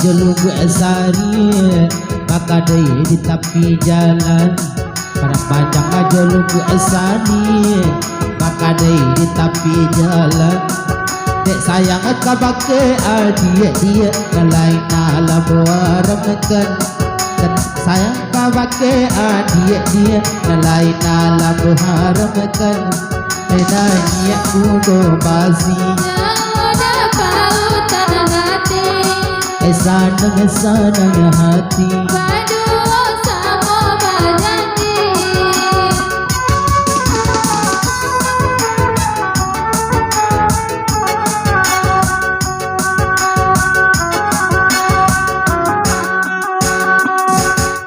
jelunggu esari kakadai di tepi jalan. Pada panjang jelunggu esari kakadai di tepi jalan. Dek sayang kabake dia lain alam waramakan. Dan sayang kabake dia lain alam waramakan. Nanya kudo basi sanang hati Berdua sama berjanji.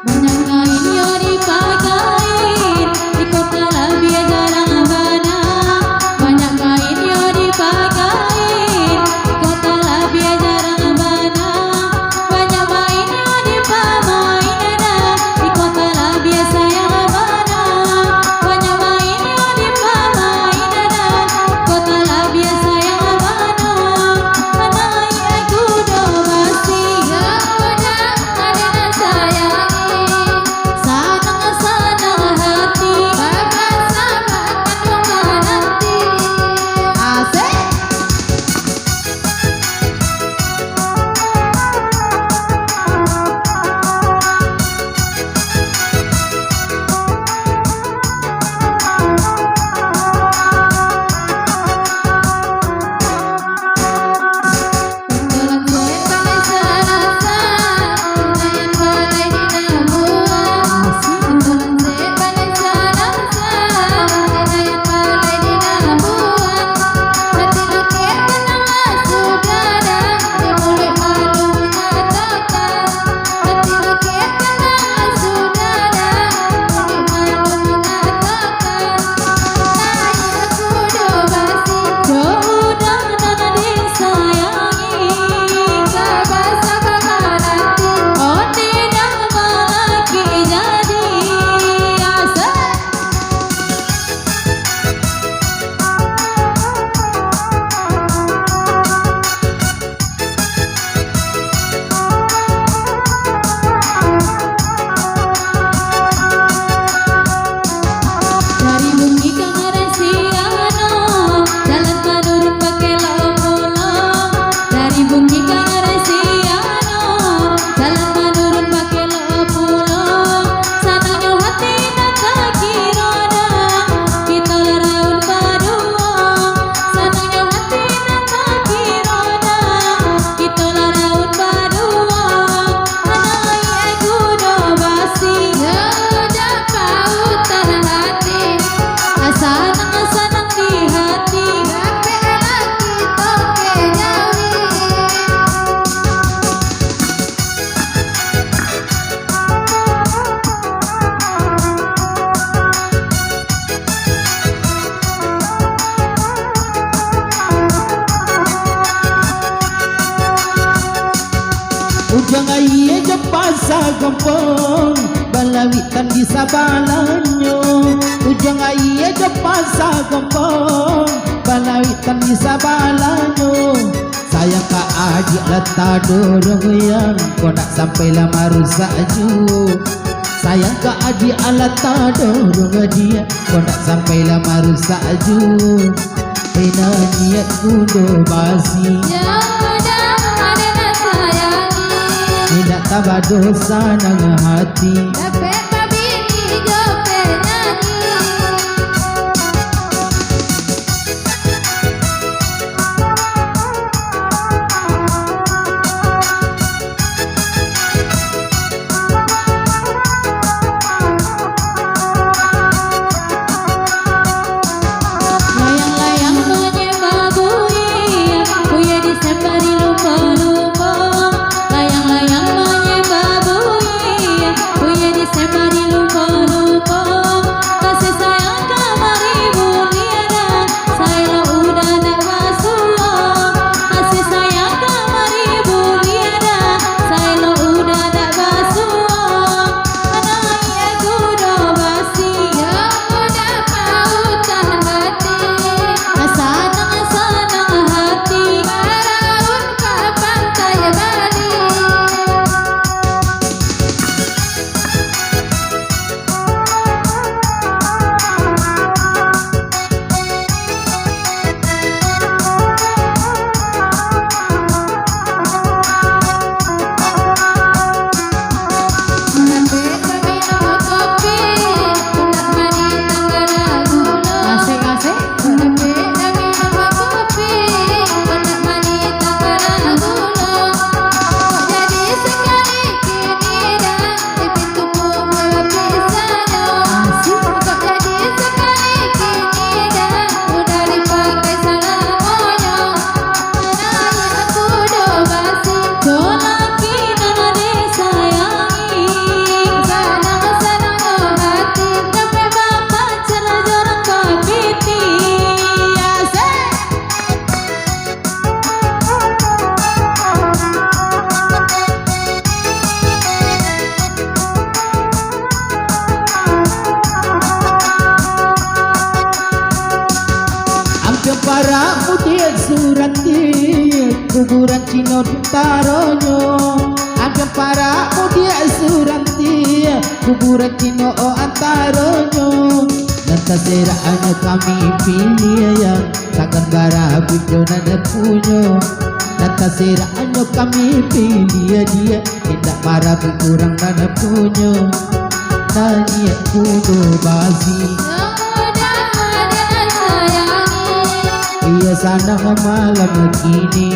Banyak kain yang dipakain di kota lebih jarang bana. Banyak kain yang dipakain di kota lebih jarang bana. Banyak main yang dipamain di kota lebih sayang bana. Banyak main yang dipamain di kota lebih sayang bana. Anai aku domasi udah ada sayangi. Sanang hati bapak sama kandungan nanti. asik. Tulang kulit pakai serasa, layan balai di nabuan. Tulang kulit pakai serasa, layan balai di nabuan. Hati lukit kenang saudara, di mulut malu mengatakan. Hati lukit kenang saudara, di mulut malu mengatakan. Nanya aku dobasi, udah nana disayangi. Kabasa kamarati, oh tidak lagi jadi asa. Dari bumi ke Ngarasiano, jalan menurun pakai lolong-lolong. Dari bumi ke Ngarasiano, jalan menurun pakai lolong-lolong. Sananya hati dan kaki roda, kita leraun berdua. Sananya hati dan kaki roda, kita leraun berdua. Anai aku dobasi, udah pautan hati. Sanang di hati, tapi lagi toke nyawi. Ujang aye jepasa gempong balawitan di sabalanyo. Ujang aye jepasa gempong balawitan di sabalanyo. Sayang ka adik letak dorong yang kau nak sampai lama rusak ju. Sayang ka adik letak dorong dia kau nak sampai lama rusak ju. Ina niat kudo basi Ya udah ada sayangi, tidak tambah dosa nang hati. tapi kabini jope nyanyi. Layang-layang menyembah bui, buya disembari lupa-lupa. Layang-layang menyembah bui, buya disembari Agak para mudia surati kuburan Cino taronyo. Agak para mudia surati kuburan Cino antaronyo. Nanti seraannya kami pilih ya takkan bara bujo nada punyo. Nanti seraannya kami pilih dia tidak marah berkurang nada punyo. Nanya kudo basi iya sana malam kini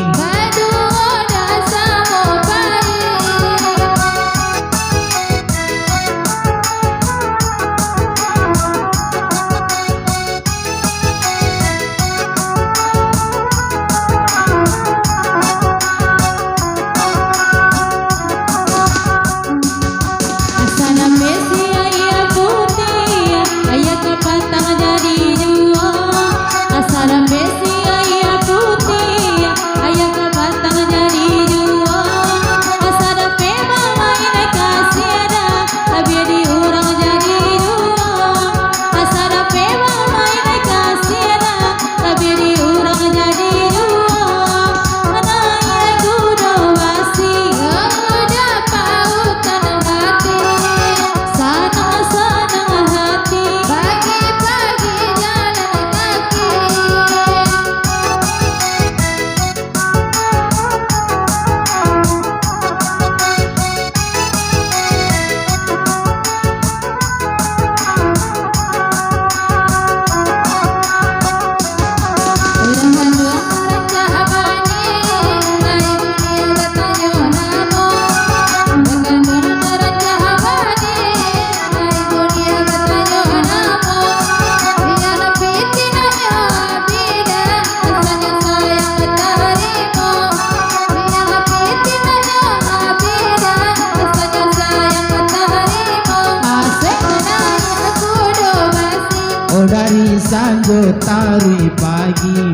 dari sanjo tari pagi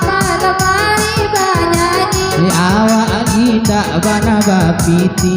Malam hari banyanyi awak ginda bana bapiti